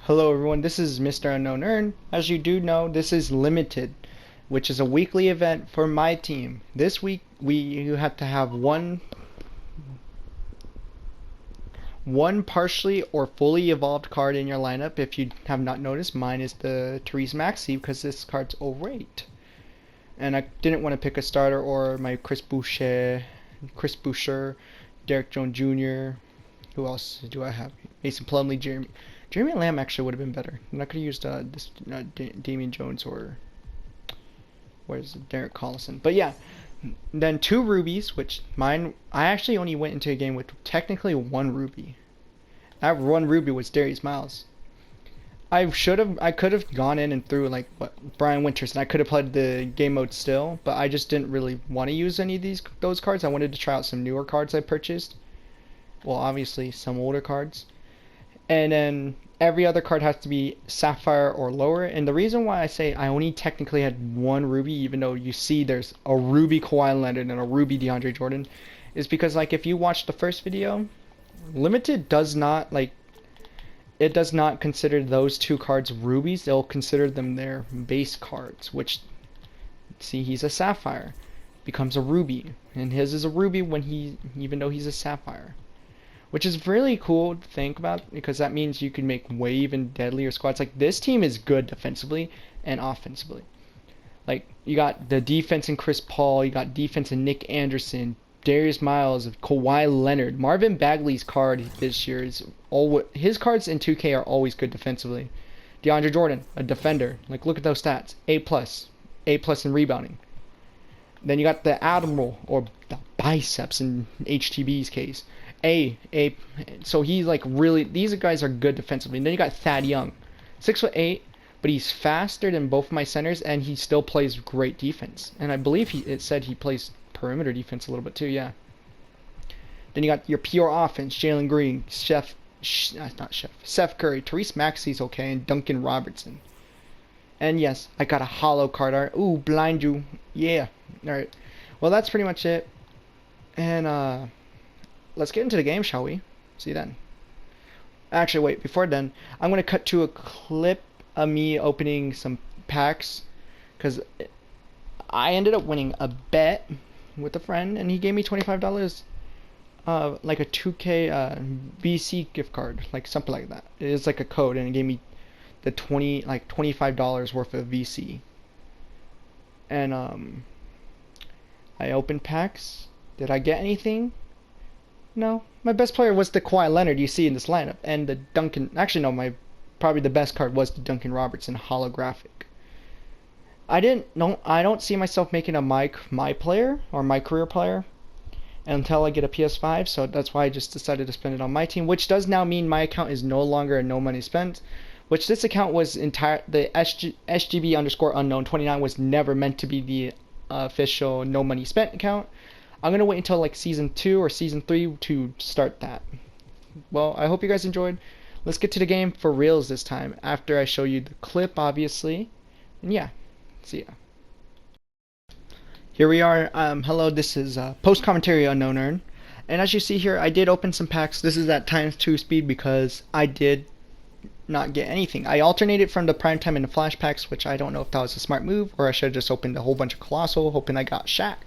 Hello everyone, this is Mr.UnknownEarn. As you do know, this is limited, which is a weekly event for my team. This week you have to have one partially or fully evolved card in your lineup. If you have not noticed, mine is the Therese Maxey because this card's overrated. And I didn't want to pick a starter or my Chris Boucher, Derek Jones Jr. Who else do I have? Mason Plumlee, Jeremy Lamb actually would have been better. And I could have used Damian Jones or where's Derek Collison. But yeah, then two rubies, which mine I actually only went into a game with technically one ruby. That one ruby was Darius Miles. I could have gone in and threw like Brian Winters, and I could have played the game mode still, but I just didn't really want to use any of those cards. I wanted to try out some newer cards I purchased. Well, obviously some older cards. And then every other card has to be Sapphire or lower. And the reason why I say I only technically had one Ruby, even though you see there's a Ruby Kawhi Leonard and a Ruby DeAndre Jordan, is because like if you watch the first video, Limited does not consider those two cards rubies. They'll consider them their base cards, which see he's a Sapphire, becomes a ruby, and his is a ruby even though he's a Sapphire. Which is really cool to think about because that means you can make way even deadlier squads. Like this team is good defensively and offensively. Like you got the defense in Chris Paul, you got defense in Nick Anderson, Darius Miles, Kawhi Leonard. Marvin Bagley's card this year is his cards in 2K are always good defensively. DeAndre Jordan, a defender. Like look at those stats. A+, A+ in rebounding. Then you got the Admiral or the Biceps in HTB's case. So he's like really, these guys are good defensively. And then you got Thad Young, 6'8", but he's faster than both of my centers, and he still plays great defense. And I believe it said he plays perimeter defense a little bit too. Yeah. Then you got your pure offense: Jalen Green, Seth Curry, Therese Maxey's okay, and Duncan Robertson. And yes, I got a hollow card art. Ooh, blind you. Yeah. All right. Well, that's pretty much it. And let's get into the game, shall we? See you then. Actually, wait, before then, I'm going to cut to a clip of me opening some packs, because I ended up winning a bet with a friend, and he gave me $25, like a 2K VC gift card, like something like that. It is like a code, and it gave me the $25 worth of VC. And I opened packs. Did I get anything? No, my best player was the Kawhi Leonard you see in this lineup, and the Duncan. Actually, no, probably the best card was the Duncan Robertson holographic. I don't see myself making a my player or my career player until I get a PS5, so that's why I just decided to spend it on my team, which does now mean my account is no longer a no money spent. Which this account was the SGB_unknown29 was never meant to be the official no money spent account. I'm going to wait until like season 2 or season 3 to start that. Well, I hope you guys enjoyed. Let's get to the game for reals this time after I show you the clip, obviously. And yeah, see ya. Here we are. Hello, this is post commentary UnknownEarn. And as you see here, I did open some packs. This is at ×2 speed because I did not get anything. I alternated from the prime time and the flash packs, which I don't know if that was a smart move, or I should have just opened a whole bunch of Colossal hoping I got Shaq.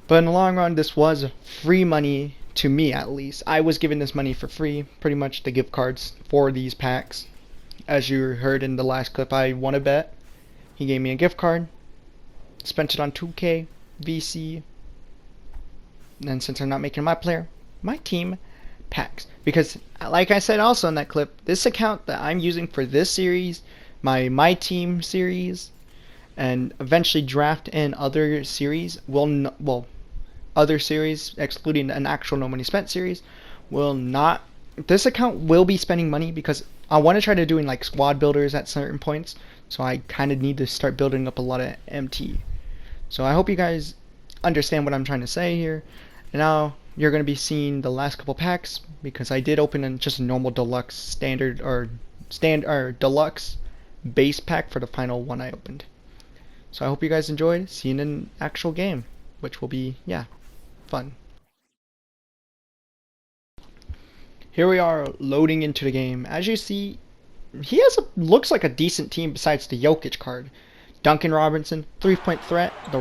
But in the long run, this was free money to me, at least. I was given this money for free, pretty much the gift cards for these packs. As you heard in the last clip, I won a bet. He gave me a gift card, spent it on 2K, VC, and since I'm not making my player, my team packs. Because, like I said also in that clip, this account that I'm using for this series, my team series, and eventually draft in other series other series excluding an actual no money spent series will not. This account will be spending money because I want to try to doing like squad builders at certain points, so I kind of need to start building up a lot of MT. So I hope you guys understand what I'm trying to say here. And now you're going to be seeing the last couple packs because I did open in just a normal deluxe standard or deluxe base pack for the final one I opened. So I hope you guys enjoyed. See you in an actual game, which will be, yeah, fun. Here we are loading into the game. As you see, looks like a decent team besides the Jokic card. Duncan Robinson, 3-point threat. The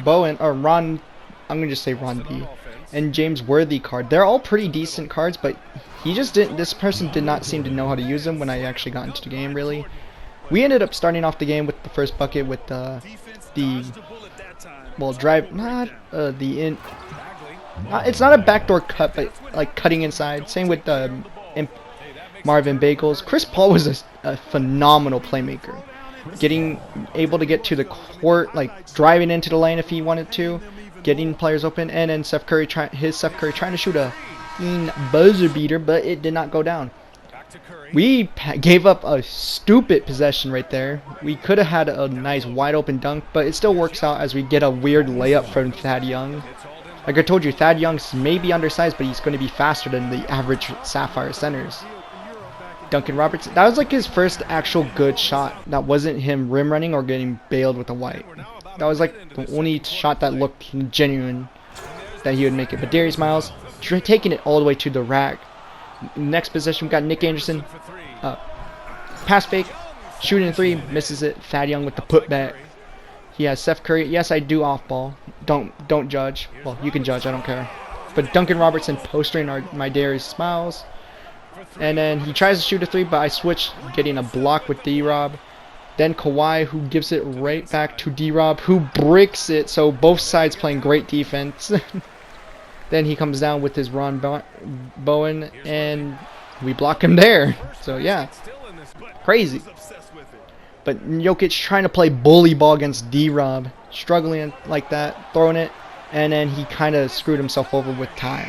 Bowen or Ron. I'm gonna just say Ron B. And James Worthy card. They're all pretty decent cards, but he just didn't. This person did not seem to know how to use them when I actually got into the game. Really, we ended up starting off the game with the first bucket with it's not a backdoor cut, but like cutting inside. Same with Marvin Bagels. Chris Paul was a phenomenal playmaker, able to get to the court, like driving into the lane if he wanted to, getting players open, and then Steph Curry trying to shoot a buzzer beater, but it did not go down. We gave up a stupid possession right there. We could have had a nice wide open dunk, but it still works out as we get a weird layup from Thad Young. Like I told you, Thad Young's maybe undersized, but he's going to be faster than the average Sapphire centers. Duncan Robertson, that was like his first actual good shot. That wasn't him rim running or getting bailed with a white. That was like the only shot that looked genuine that he would make it. But Darius Miles taking it all the way to the rack. Next possession, we got Nick Anderson. Pass fake, shooting a three, misses it. Thad Young with the putback. He has Steph Curry. Yes, I do off ball. Don't judge. Well, you can judge. I don't care. But Duncan Robertson postering my Darius Miles. And then he tries to shoot a three, but I switch, getting a block with D-Rob. Then Kawhi, who gives it right back to D-Rob, who bricks it. So both sides playing great defense. Then he comes down with his Ron Bowen, and we block him there. So yeah, crazy. But Jokic trying to play bully ball against D-Rob, struggling like that, throwing it, and then he kind of screwed himself over with time.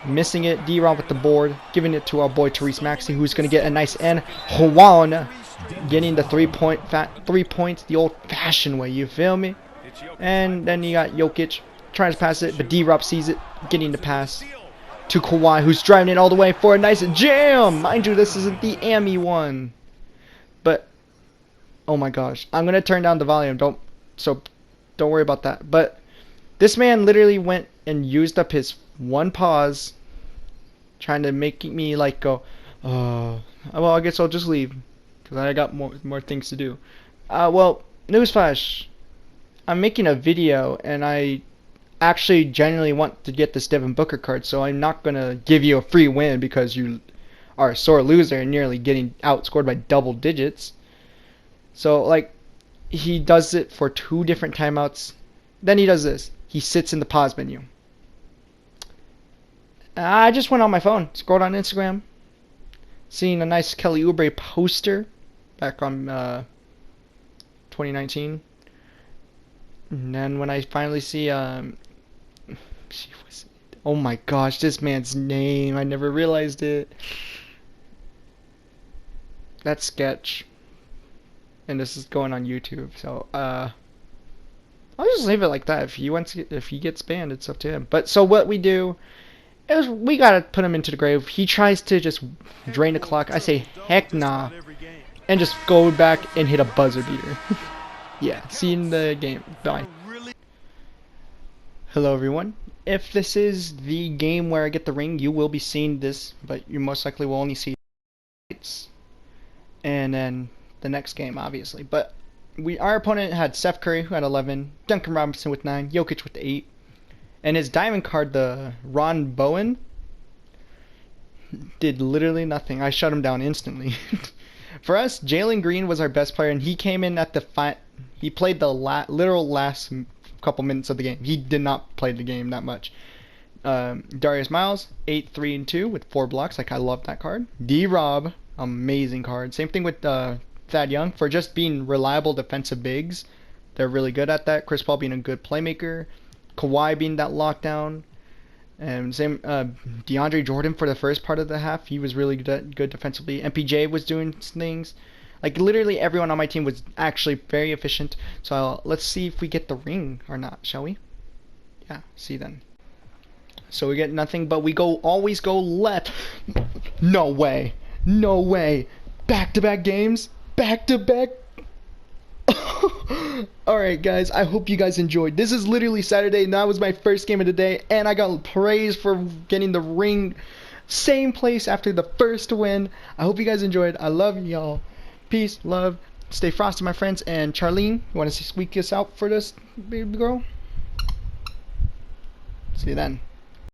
Missing it, D-Rob with the board, giving it to our boy Therese Maxey, who's going to get a nice end. Juan getting the 3 points the old-fashioned way, you feel me? And then you got Jokic trying to pass it, but D-Rob sees it, getting the pass to Kawhi, who's driving it all the way for a nice jam. Mind you, this isn't the AMI one. But, oh my gosh, I'm going to turn down the volume, don't worry about that. But this man literally went and used up his one pause, trying to make me like go, well, I guess I'll just leave, because I got more things to do. Well, newsflash, I'm making a video, and I actually genuinely want to get this Devin Booker card, so I'm not going to give you a free win because you are a sore loser and nearly getting outscored by double digits. So, like, he does it for 2 different timeouts. Then he does this. He sits in the pause menu. I just went on my phone, scrolled on Instagram, seeing a nice Kelly Oubre poster back on 2019. And then when I finally see, oh my gosh, this man's name, I never realized it. That's Sketch. And this is going on YouTube, so, I'll just leave it like that. If he gets banned, it's up to him. But, so what we do is we gotta put him into the grave. He tries to just drain the clock. I say, heck nah. And just go back and hit a buzzer beater. Yeah, see you in the game. Bye. Hello everyone. If this is the game where I get the ring, you will be seeing this, but you most likely will only see it. And then the next game, obviously. But our opponent had Steph Curry, who had 11, Duncan Robinson with 9, Jokic with 8, and his diamond card, the Ron Bowen, did literally nothing. I shut him down instantly. For us, Jalen Green was our best player, and he came in at he played the literal last couple minutes of the game. He did not play the game that much. Darius Miles, 8, 3, and 2 with 4 blocks. Like, I love that card. D-Rob, amazing card. Same thing with Thad Young, for just being reliable defensive bigs. They're really good at that. Chris Paul being a good playmaker. Kawhi being that lockdown. And same DeAndre Jordan for the first part of the half. He was really good defensively. MPJ was doing things. Like, literally everyone on my team was actually very efficient. So let's see if we get the ring or not, shall we? Yeah, see then. So we get nothing, but we always go left. No way. No way. Back-to-back games. Back-to-back. Alright guys, I hope you guys enjoyed. This is literally Saturday, and that was my first game of the day, and I got praised for getting the ring. Same place after the first win. I hope you guys enjoyed. I love y'all. Peace, love, stay frosty, my friends. And Charlene, you want to squeak us out for this baby girl? See you then.